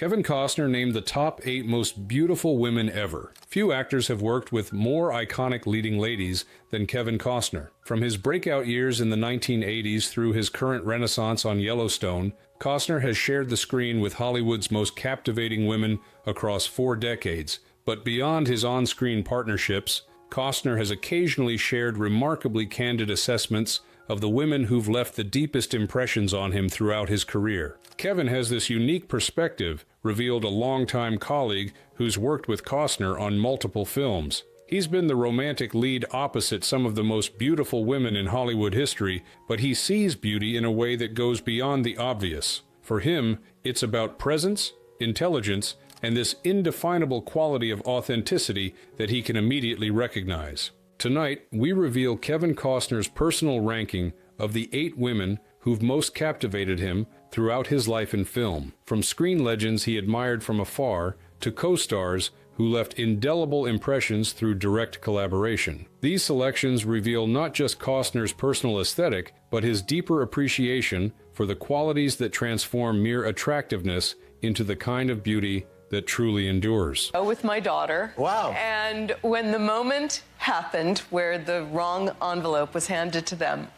Kevin Costner named the top 8 most beautiful women ever. Few actors have worked with more iconic leading ladies than Kevin Costner. From his breakout years in the 1980s through his current renaissance on Yellowstone, Costner has shared the screen with Hollywood's most captivating women across 4 decades. But beyond his on-screen partnerships, Costner has occasionally shared remarkably candid assessments of the women who've left the deepest impressions on him throughout his career. Kevin has this unique perspective, revealed a longtime colleague who's worked with Costner on multiple films. He's been the romantic lead opposite some of the most beautiful women in Hollywood history, but he sees beauty in a way that goes beyond the obvious. For him, it's about presence, intelligence, and this indefinable quality of authenticity that he can immediately recognize. Tonight, we reveal Kevin Costner's personal ranking of the 8 women who've most captivated him throughout his life in film, from screen legends he admired from afar to co-stars who left indelible impressions through direct collaboration. These selections reveal not just Costner's personal aesthetic, but his deeper appreciation for the qualities that transform mere attractiveness into the kind of beauty that truly endures. With my daughter. Wow. And when the moment happened where the wrong envelope was handed to them.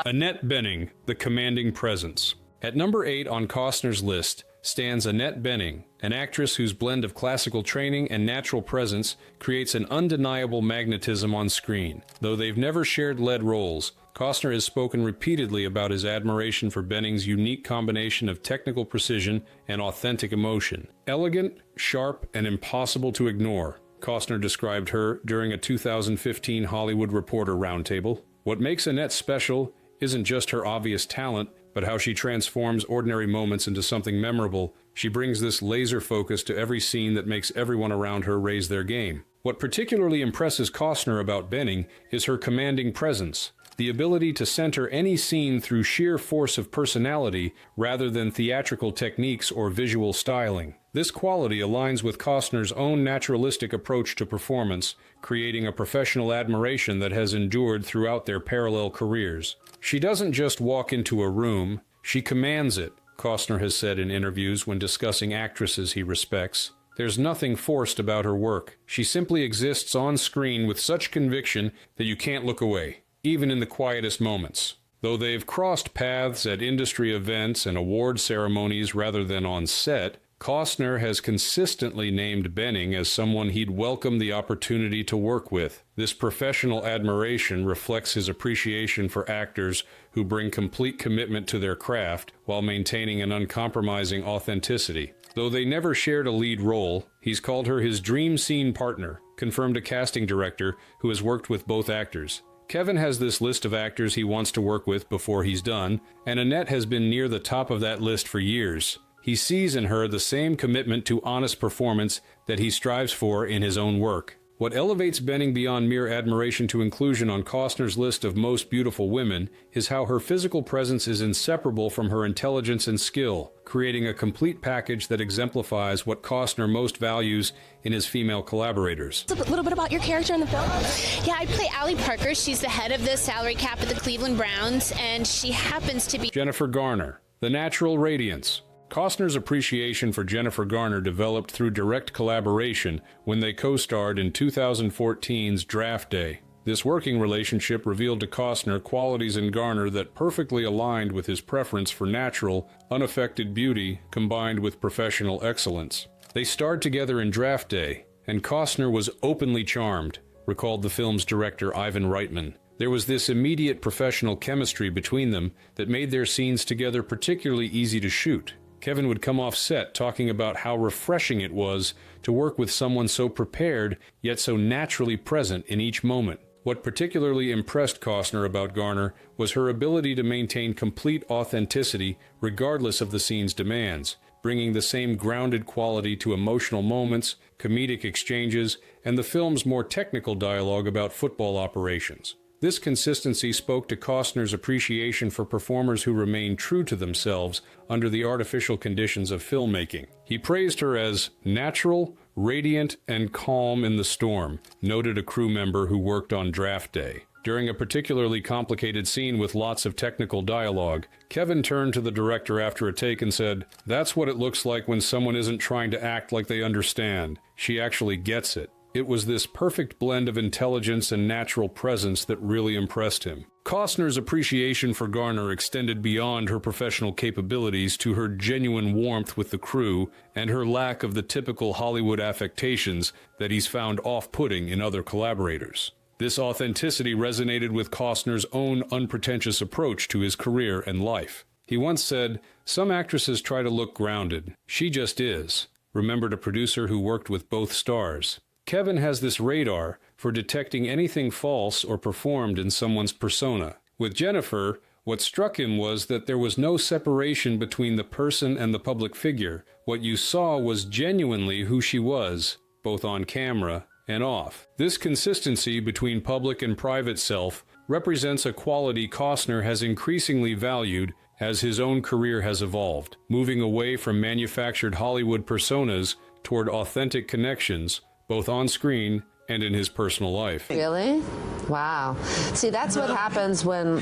Annette Bening, the commanding presence. At number 8 on Costner's list stands Annette Bening, an actress whose blend of classical training and natural presence creates an undeniable magnetism on screen. Though they've never shared lead roles, Costner has spoken repeatedly about his admiration for Bening's unique combination of technical precision and authentic emotion. Elegant, sharp, and impossible to ignore, Costner described her during a 2015 Hollywood Reporter roundtable. What makes Annette special isn't just her obvious talent, but how she transforms ordinary moments into something memorable. She brings this laser focus to every scene that makes everyone around her raise their game. What particularly impresses Costner about Bening is her commanding presence, the ability to center any scene through sheer force of personality rather than theatrical techniques or visual styling. This quality aligns with Costner's own naturalistic approach to performance, creating a professional admiration that has endured throughout their parallel careers. She doesn't just walk into a room, she commands it, Costner has said in interviews when discussing actresses he respects. There's nothing forced about her work. She simply exists on screen with such conviction that you can't look away, even in the quietest moments. Though they've crossed paths at industry events and award ceremonies rather than on set, Costner has consistently named Bening as someone he'd welcome the opportunity to work with. This professional admiration reflects his appreciation for actors who bring complete commitment to their craft while maintaining an uncompromising authenticity. Though they never shared a lead role, he's called her his dream scene partner, confirmed a casting director who has worked with both actors. Kevin has this list of actors he wants to work with before he's done, and Annette has been near the top of that list for years. He sees in her the same commitment to honest performance that he strives for in his own work. What elevates Bening beyond mere admiration to inclusion on Costner's list of most beautiful women is how her physical presence is inseparable from her intelligence and skill, creating a complete package that exemplifies what Costner most values in his female collaborators. A little bit about your character in the film? Yeah, I play Allie Parker. She's the head of the salary cap at the Cleveland Browns, and she happens to be Jennifer Garner, the natural radiance. Costner's appreciation for Jennifer Garner developed through direct collaboration when they co-starred in 2014's Draft Day. This working relationship revealed to Costner qualities in Garner that perfectly aligned with his preference for natural, unaffected beauty combined with professional excellence. They starred together in Draft Day, and Costner was openly charmed, recalled the film's director Ivan Reitman. There was this immediate professional chemistry between them that made their scenes together particularly easy to shoot. Kevin would come off set talking about how refreshing it was to work with someone so prepared, yet so naturally present in each moment. What particularly impressed Costner about Garner was her ability to maintain complete authenticity regardless of the scene's demands, bringing the same grounded quality to emotional moments, comedic exchanges, and the film's more technical dialogue about football operations. This consistency spoke to Costner's appreciation for performers who remain true to themselves under the artificial conditions of filmmaking. He praised her as natural, radiant, and calm in the storm, noted a crew member who worked on Draft Day. During a particularly complicated scene with lots of technical dialogue, Kevin turned to the director after a take and said, "That's what it looks like when someone isn't trying to act like they understand. She actually gets it." It was this perfect blend of intelligence and natural presence that really impressed him. Costner's appreciation for Garner extended beyond her professional capabilities to her genuine warmth with the crew and her lack of the typical Hollywood affectations that he's found off-putting in other collaborators. This authenticity resonated with Costner's own unpretentious approach to his career and life. He once said, "Some actresses try to look grounded. She just is," remembered a producer who worked with both stars. Kevin has this radar for detecting anything false or performed in someone's persona. With Jennifer, what struck him was that there was no separation between the person and the public figure. What you saw was genuinely who she was, both on camera and off. This consistency between public and private self represents a quality Costner has increasingly valued as his own career has evolved, moving away from manufactured Hollywood personas toward authentic connections, both on screen and in his personal life. Really? Wow. See, that's what happens when...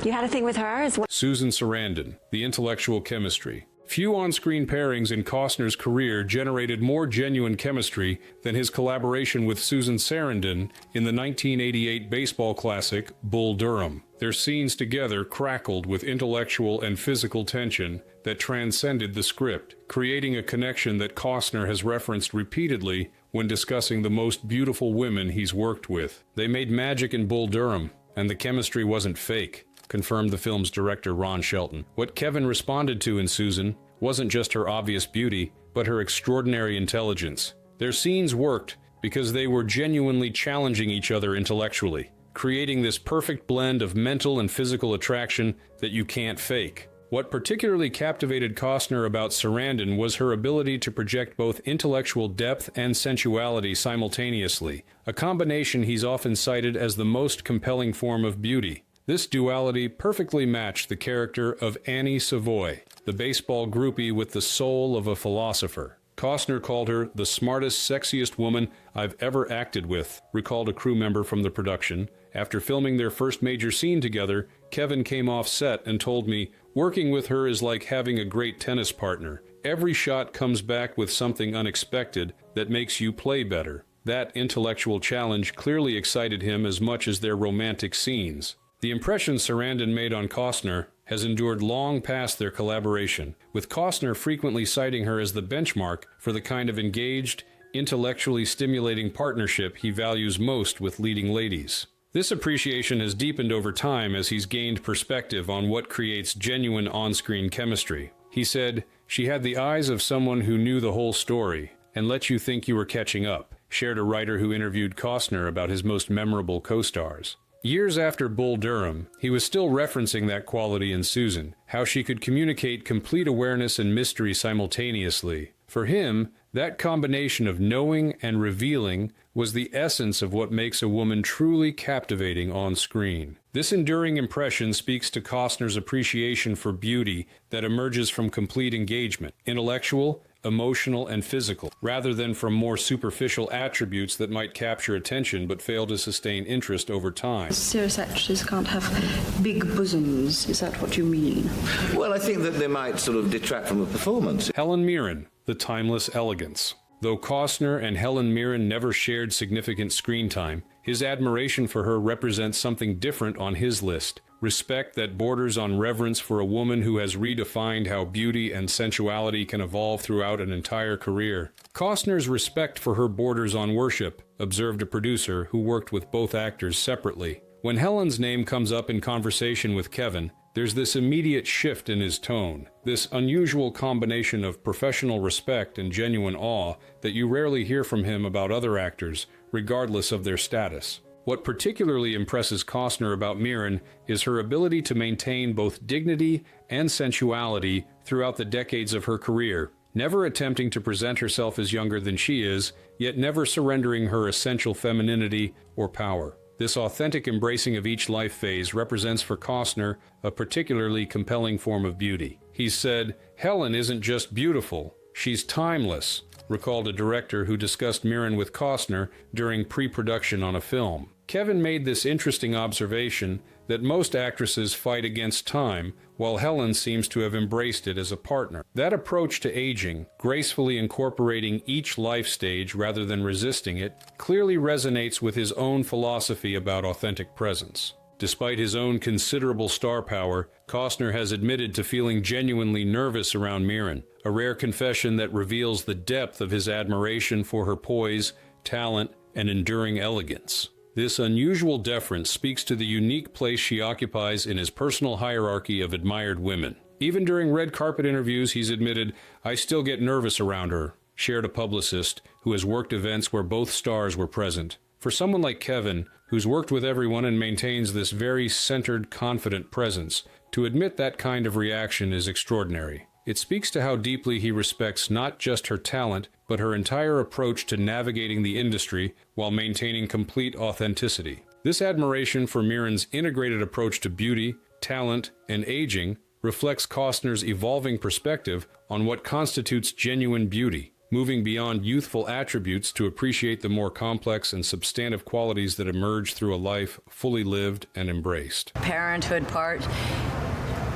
You had a thing with her as well? Susan Sarandon, the intellectual chemistry. Few on-screen pairings in Costner's career generated more genuine chemistry than his collaboration with Susan Sarandon in the 1988 baseball classic Bull Durham. Their scenes together crackled with intellectual and physical tension that transcended the script, creating a connection that Costner has referenced repeatedly when discussing the most beautiful women he's worked with. They made magic in Bull Durham, and the chemistry wasn't fake, confirmed the film's director Ron Shelton. What Kevin responded to in Susan wasn't just her obvious beauty, but her extraordinary intelligence. Their scenes worked because they were genuinely challenging each other intellectually, creating this perfect blend of mental and physical attraction that you can't fake. What particularly captivated Costner about Sarandon was her ability to project both intellectual depth and sensuality simultaneously, a combination he's often cited as the most compelling form of beauty. This duality perfectly matched the character of Annie Savoy, the baseball groupie with the soul of a philosopher. Costner called her the smartest, sexiest woman I've ever acted with, recalled a crew member from the production. After filming their first major scene together, Kevin came off set and told me, "Working with her is like having a great tennis partner. Every shot comes back with something unexpected that makes you play better." That intellectual challenge clearly excited him as much as their romantic scenes. The impression Sarandon made on Costner has endured long past their collaboration, with Costner frequently citing her as the benchmark for the kind of engaged, intellectually stimulating partnership he values most with leading ladies. This appreciation has deepened over time as he's gained perspective on what creates genuine on-screen chemistry. He said, "She had the eyes of someone who knew the whole story and let you think you were catching up," shared a writer who interviewed Costner about his most memorable co-stars. Years after Bull Durham, he was still referencing that quality in Susan, how she could communicate complete awareness and mystery simultaneously. For him, that combination of knowing and revealing was the essence of what makes a woman truly captivating on screen. This enduring impression speaks to Costner's appreciation for beauty that emerges from complete engagement, intellectual, emotional, and physical, rather than from more superficial attributes that might capture attention but fail to sustain interest over time. Serious actresses can't have big bosoms. Is that what you mean? Well, I think that they might sort of detract from the performance. Helen Mirren, the timeless elegance. Though Costner and Helen Mirren never shared significant screen time, his admiration for her represents something different on his list. Respect that borders on reverence for a woman who has redefined how beauty and sensuality can evolve throughout an entire career. Costner's respect for her borders on worship, observed a producer who worked with both actors separately. When Helen's name comes up in conversation with Kevin, there's this immediate shift in his tone, this unusual combination of professional respect and genuine awe that you rarely hear from him about other actors, regardless of their status. What particularly impresses Costner about Mirren is her ability to maintain both dignity and sensuality throughout the decades of her career, never attempting to present herself as younger than she is, yet never surrendering her essential femininity or power. This authentic embracing of each life phase represents for Costner a particularly compelling form of beauty. He said, "Helen isn't just beautiful, she's timeless," recalled a director who discussed Mirren with Costner during pre-production on a film. Kevin made this interesting observation that most actresses fight against time, while Helen seems to have embraced it as a partner. That approach to aging, gracefully incorporating each life stage rather than resisting it, clearly resonates with his own philosophy about authentic presence. Despite his own considerable star power, Costner has admitted to feeling genuinely nervous around Mirren, a rare confession that reveals the depth of his admiration for her poise, talent, and enduring elegance. This unusual deference speaks to the unique place she occupies in his personal hierarchy of admired women. Even during red carpet interviews, he's admitted, "I still get nervous around her," shared a publicist who has worked events where both stars were present. For someone like Kevin, who's worked with everyone and maintains this very centered, confident presence, to admit that kind of reaction is extraordinary. It speaks to how deeply he respects not just her talent, but her entire approach to navigating the industry while maintaining complete authenticity. This admiration for Mirren's integrated approach to beauty, talent, and aging reflects Costner's evolving perspective on what constitutes genuine beauty, moving beyond youthful attributes to appreciate the more complex and substantive qualities that emerge through a life fully lived and embraced. Parenthood part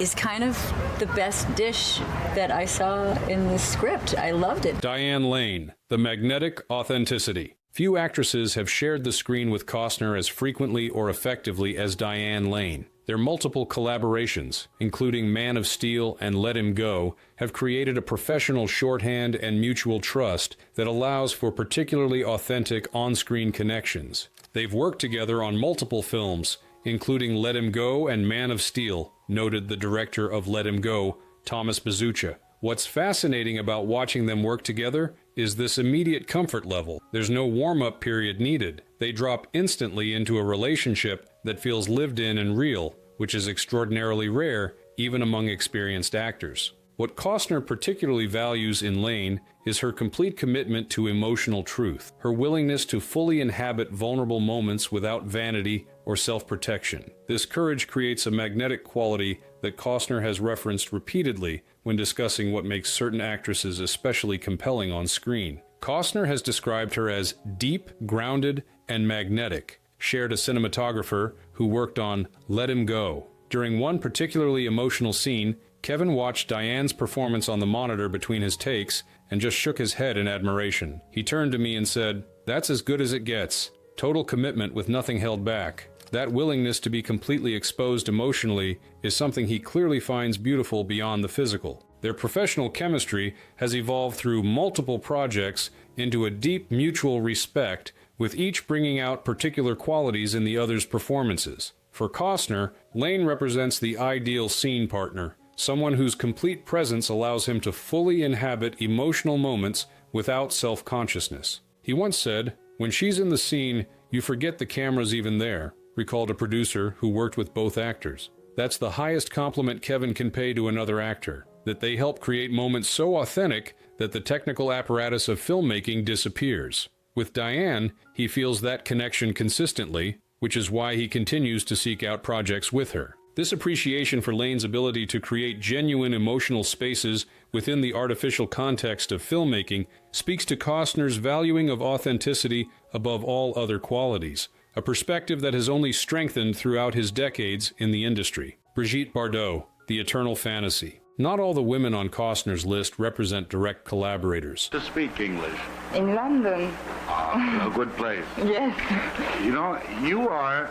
is kind of the best dish that I saw in the script. I loved it. Diane Lane, the magnetic authenticity. Few actresses have shared the screen with Costner as frequently or effectively as Diane Lane. Their multiple collaborations, including Man of Steel and Let Him Go, have created a professional shorthand and mutual trust that allows for particularly authentic on-screen connections. They've worked together on multiple films, including Let Him Go and Man of Steel, noted the director of Let Him Go, Thomas Bezucha. What's fascinating about watching them work together is this immediate comfort level. There's no warm-up period needed. They drop instantly into a relationship that feels lived in and real, which is extraordinarily rare, even among experienced actors. What Costner particularly values in Lane is her complete commitment to emotional truth, her willingness to fully inhabit vulnerable moments without vanity or self-protection. This courage creates a magnetic quality that Costner has referenced repeatedly when discussing what makes certain actresses especially compelling on screen. Costner has described her as deep, grounded, and magnetic, shared a cinematographer who worked on Let Him Go. During one particularly emotional scene, Kevin watched Diane's performance on the monitor between his takes and just shook his head in admiration. He turned to me and said, "That's as good as it gets. Total commitment with nothing held back." That willingness to be completely exposed emotionally is something he clearly finds beautiful beyond the physical. Their professional chemistry has evolved through multiple projects into a deep mutual respect, with each bringing out particular qualities in the other's performances. For Costner, Lane represents the ideal scene partner, someone whose complete presence allows him to fully inhabit emotional moments without self-consciousness. He once said, "When she's in the scene, you forget the camera's even there," recalled a producer who worked with both actors. That's the highest compliment Kevin can pay to another actor, that they help create moments so authentic that the technical apparatus of filmmaking disappears. With Diane, he feels that connection consistently, which is why he continues to seek out projects with her. This appreciation for Lane's ability to create genuine emotional spaces within the artificial context of filmmaking speaks to Costner's valuing of authenticity above all other qualities, a perspective that has only strengthened throughout his decades in the industry. Brigitte Bardot, The Eternal Fantasy. Not all the women on Costner's list represent direct collaborators. To speak English. In London. A good place. Yes. You know, you are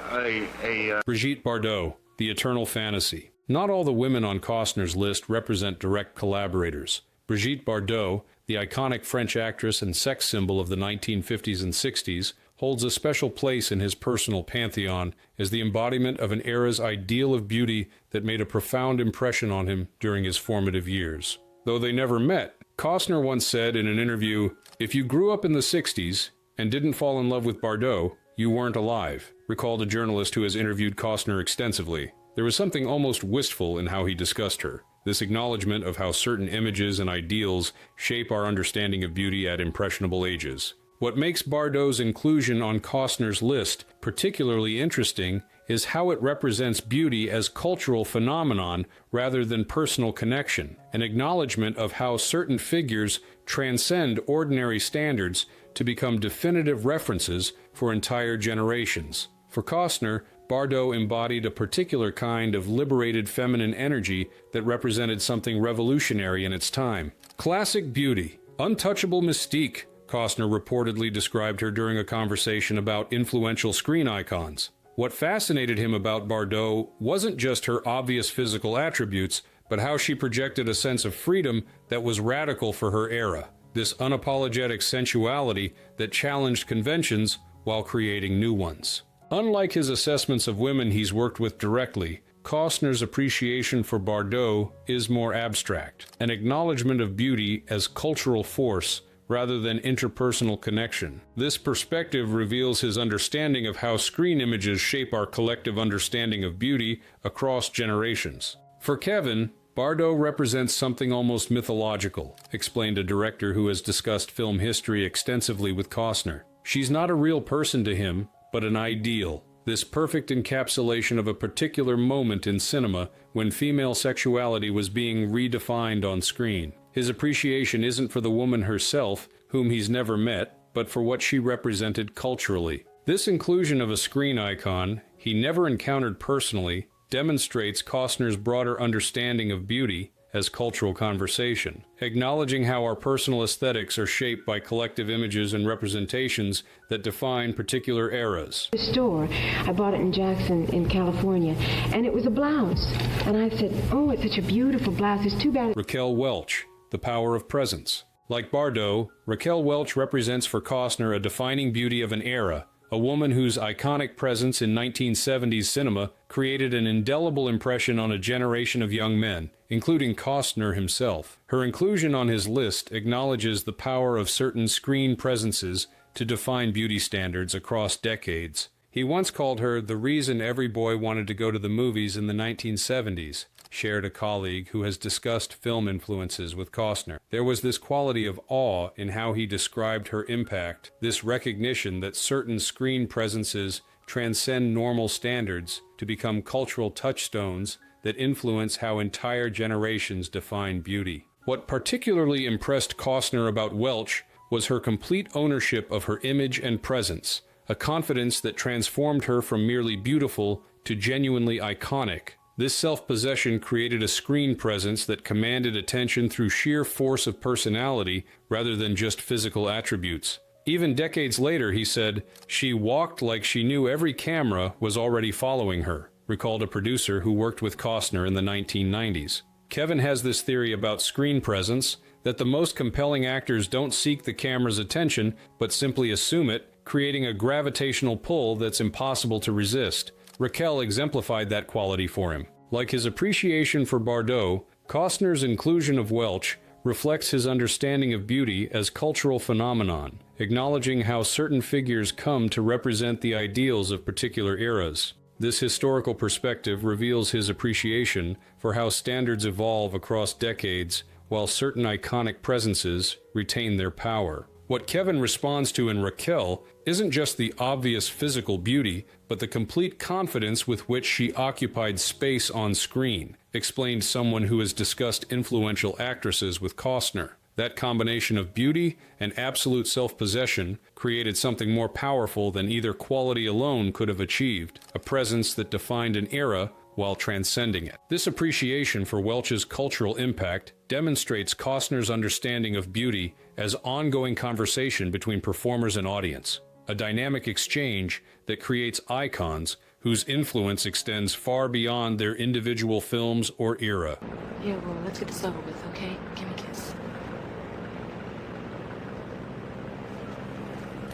Brigitte Bardot, The Eternal Fantasy. Not all the women on Costner's list represent direct collaborators. Brigitte Bardot, the iconic French actress and sex symbol of the 1950s and 60s, holds a special place in his personal pantheon as the embodiment of an era's ideal of beauty that made a profound impression on him during his formative years. Though they never met, Costner once said in an interview, "If you grew up in the 60s and didn't fall in love with Bardot, you weren't alive," recalled a journalist who has interviewed Costner extensively. There was something almost wistful in how he discussed her, this acknowledgement of how certain images and ideals shape our understanding of beauty at impressionable ages. What makes Bardot's inclusion on Costner's list particularly interesting is how it represents beauty as cultural phenomenon rather than personal connection, an acknowledgement of how certain figures transcend ordinary standards to become definitive references for entire generations. For Costner, Bardot embodied a particular kind of liberated feminine energy that represented something revolutionary in its time. Classic beauty, untouchable mystique, Costner reportedly described her during a conversation about influential screen icons. What fascinated him about Bardot wasn't just her obvious physical attributes, but how she projected a sense of freedom that was radical for her era. This unapologetic sensuality that challenged conventions while creating new ones. Unlike his assessments of women he's worked with directly, Costner's appreciation for Bardot is more abstract, an acknowledgement of beauty as cultural force rather than interpersonal connection. This perspective reveals his understanding of how screen images shape our collective understanding of beauty across generations. For Kevin, Bardot represents something almost mythological, explained a director who has discussed film history extensively with Costner. She's not a real person to him, but an ideal. This perfect encapsulation of a particular moment in cinema when female sexuality was being redefined on screen. His appreciation isn't for the woman herself, whom he's never met, but for what she represented culturally. This inclusion of a screen icon he never encountered personally demonstrates Costner's broader understanding of beauty as cultural conversation, acknowledging how our personal aesthetics are shaped by collective images and representations that define particular eras. The store, I bought it in Jackson in California, and it was a blouse. And I said, oh, it's such a beautiful blouse. It's too bad. Raquel Welch, The Power of Presence. Like Bardot, Raquel Welch represents for Costner a defining beauty of an era, a woman whose iconic presence in 1970s cinema created an indelible impression on a generation of young men, including Costner himself. Her inclusion on his list acknowledges the power of certain screen presences to define beauty standards across decades. He once called her the reason every boy wanted to go to the movies in the 1970s, shared a colleague who has discussed film influences with Costner. There was this quality of awe in how he described her impact, this recognition that certain screen presences transcend normal standards to become cultural touchstones that influence how entire generations define beauty. What particularly impressed Costner about Welch was her complete ownership of her image and presence, a confidence that transformed her from merely beautiful to genuinely iconic. This self-possession created a screen presence that commanded attention through sheer force of personality rather than just physical attributes. Even decades later, he said, "She walked like she knew every camera was already following her," recalled a producer who worked with Costner in the 1990s. Kevin has this theory about screen presence, that the most compelling actors don't seek the camera's attention, but simply assume it, creating a gravitational pull that's impossible to resist. Raquel exemplified that quality for him. Like his appreciation for Bardot, Costner's inclusion of Welch reflects his understanding of beauty as cultural phenomenon, acknowledging how certain figures come to represent the ideals of particular eras. This historical perspective reveals his appreciation for how standards evolve across decades while certain iconic presences retain their power. What Kevin responds to in Raquel isn't just the obvious physical beauty, but the complete confidence with which she occupied space on screen, explained someone who has discussed influential actresses with Costner. That combination of beauty and absolute self-possession created something more powerful than either quality alone could have achieved, a presence that defined an era while transcending it. This appreciation for Welch's cultural impact demonstrates Costner's understanding of beauty as ongoing conversation between performers and audience, a dynamic exchange that creates icons whose influence extends far beyond their individual films or era. Yeah, well, let's get this over with, okay? Give me a kiss.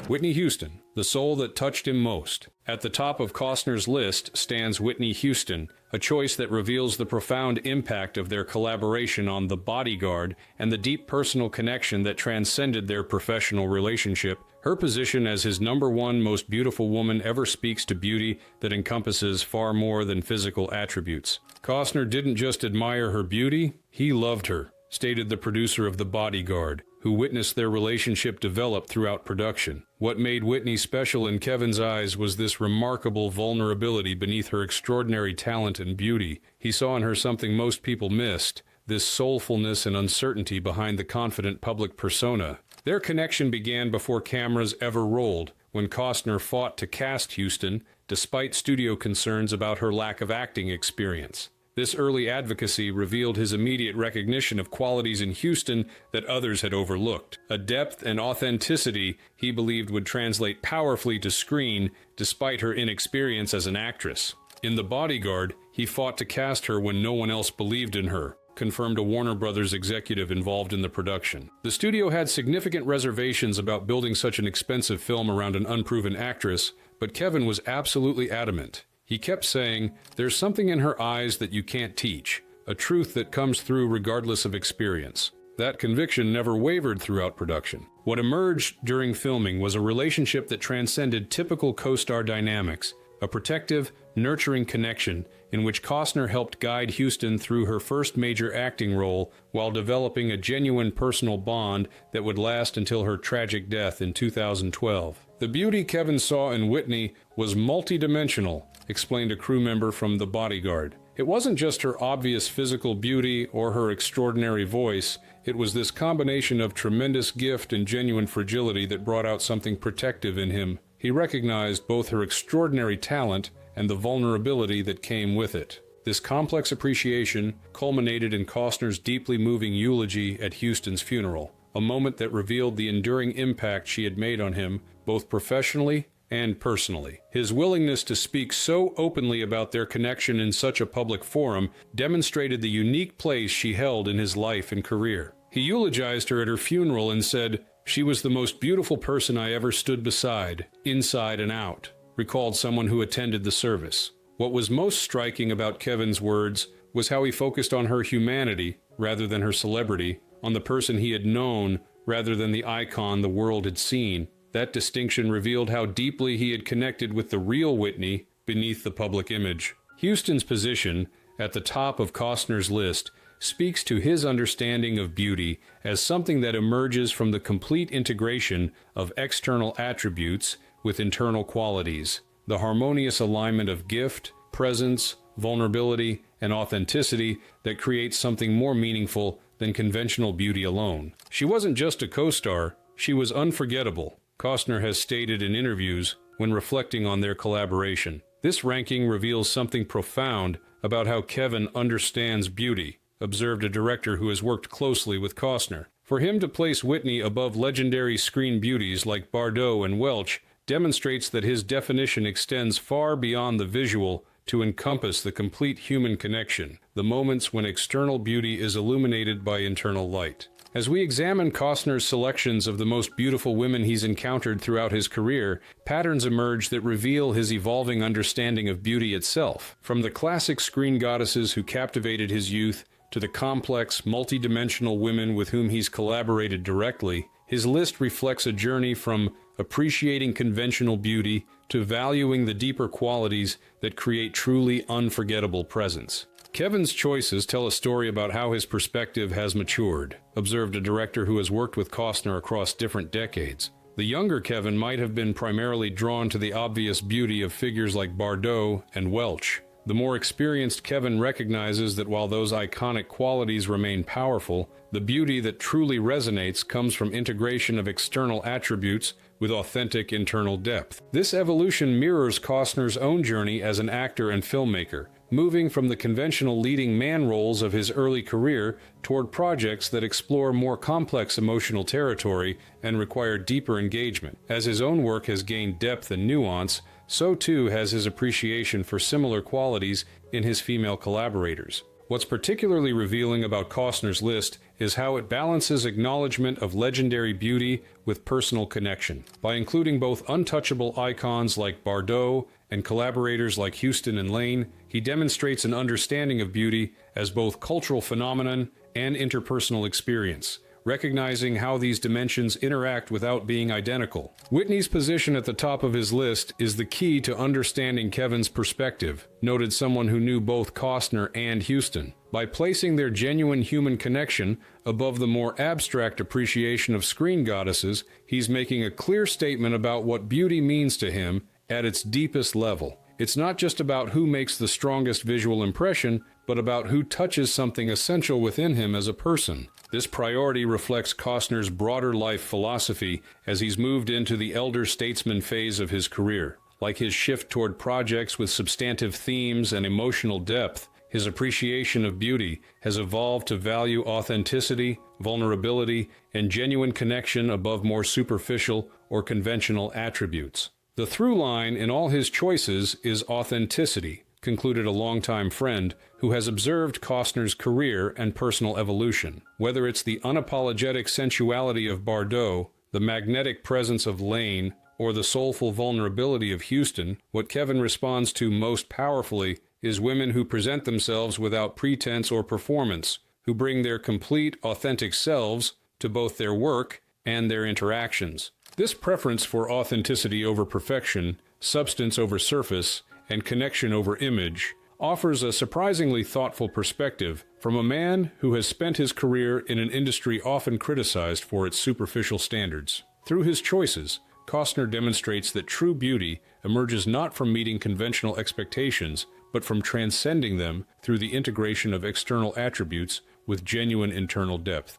Whitney Houston, the soul that touched him most. At the top of Costner's list stands Whitney Houston, a choice that reveals the profound impact of their collaboration on The Bodyguard and the deep personal connection that transcended their professional relationship. Her position as his #1 most beautiful woman ever speaks to beauty that encompasses far more than physical attributes. Costner didn't just admire her beauty, he loved her, stated the producer of The Bodyguard, who witnessed their relationship develop throughout production. What made Whitney special in Kevin's eyes was this remarkable vulnerability beneath her extraordinary talent and beauty. He saw in her something most people missed, this soulfulness and uncertainty behind the confident public persona. Their connection began before cameras ever rolled, when Costner fought to cast Houston, despite studio concerns about her lack of acting experience. This early advocacy revealed his immediate recognition of qualities in Houston that others had overlooked, a depth and authenticity he believed would translate powerfully to screen despite her inexperience as an actress. In The Bodyguard, he fought to cast her when no one else believed in her, confirmed a Warner Brothers executive involved in the production. The studio had significant reservations about building such an expensive film around an unproven actress, but Kevin was absolutely adamant. He kept saying, "There's something in her eyes that you can't teach, a truth that comes through regardless of experience." That conviction never wavered throughout production. What emerged during filming was a relationship that transcended typical co-star dynamics, a protective, nurturing connection in which Costner helped guide Houston through her first major acting role while developing a genuine personal bond that would last until her tragic death in 2012. The beauty Kevin saw in Whitney was multidimensional, explained a crew member from The Bodyguard. It wasn't just her obvious physical beauty or her extraordinary voice, it was this combination of tremendous gift and genuine fragility that brought out something protective in him. He recognized both her extraordinary talent and the vulnerability that came with it. This complex appreciation culminated in Costner's deeply moving eulogy at Houston's funeral, a moment that revealed the enduring impact she had made on him, both professionally and personally. His willingness to speak so openly about their connection in such a public forum demonstrated the unique place she held in his life and career. He eulogized her at her funeral and said, "She was the most beautiful person I ever stood beside, inside and out," recalled someone who attended the service. What was most striking about Kevin's words was how he focused on her humanity rather than her celebrity, on the person he had known rather than the icon the world had seen. That distinction revealed how deeply he had connected with the real Whitney beneath the public image. Houston's position, at the top of Costner's list, speaks to his understanding of beauty as something that emerges from the complete integration of external attributes with internal qualities, the harmonious alignment of gift, presence, vulnerability, and authenticity that creates something more meaningful than conventional beauty alone. She wasn't just a co-star, she was unforgettable, Costner has stated in interviews when reflecting on their collaboration. This ranking reveals something profound about how Kevin understands beauty, observed a director who has worked closely with Costner. For him to place Whitney above legendary screen beauties like Bardot and Welch demonstrates that his definition extends far beyond the visual to encompass the complete human connection, the moments when external beauty is illuminated by internal light. As we examine Costner's selections of the most beautiful women he's encountered throughout his career, patterns emerge that reveal his evolving understanding of beauty itself. From the classic screen goddesses who captivated his youth to the complex, multidimensional women with whom he's collaborated directly, his list reflects a journey from appreciating conventional beauty to valuing the deeper qualities that create truly unforgettable presence. Kevin's choices tell a story about how his perspective has matured, observed a director who has worked with Costner across different decades. The younger Kevin might have been primarily drawn to the obvious beauty of figures like Bardot and Welch. The more experienced Kevin recognizes that while those iconic qualities remain powerful, the beauty that truly resonates comes from integration of external attributes with authentic internal depth. This evolution mirrors Costner's own journey as an actor and filmmaker, moving from the conventional leading man roles of his early career toward projects that explore more complex emotional territory and require deeper engagement. As his own work has gained depth and nuance, so too has his appreciation for similar qualities in his female collaborators. What's particularly revealing about Costner's list is how it balances acknowledgement of legendary beauty with personal connection. By including both untouchable icons like Bardot and collaborators like Houston and Lane, he demonstrates an understanding of beauty as both cultural phenomenon and interpersonal experience, recognizing how these dimensions interact without being identical. Whitney's position at the top of his list is the key to understanding Kevin's perspective, noted someone who knew both Costner and Houston. By placing their genuine human connection above the more abstract appreciation of screen goddesses, he's making a clear statement about what beauty means to him at its deepest level. It's not just about who makes the strongest visual impression, but about who touches something essential within him as a person. This priority reflects Costner's broader life philosophy as he's moved into the elder statesman phase of his career. Like his shift toward projects with substantive themes and emotional depth, his appreciation of beauty has evolved to value authenticity, vulnerability, and genuine connection above more superficial or conventional attributes. The through line in all his choices is authenticity, concluded a longtime friend who has observed Costner's career and personal evolution. Whether it's the unapologetic sensuality of Bardot, the magnetic presence of Lane, or the soulful vulnerability of Houston, what Kevin responds to most powerfully is women who present themselves without pretense or performance, who bring their complete, authentic selves to both their work and their interactions. This preference for authenticity over perfection, substance over surface, and connection over image offers a surprisingly thoughtful perspective from a man who has spent his career in an industry often criticized for its superficial standards. Through his choices, Costner demonstrates that true beauty emerges not from meeting conventional expectations, but from transcending them through the integration of external attributes with genuine internal depth.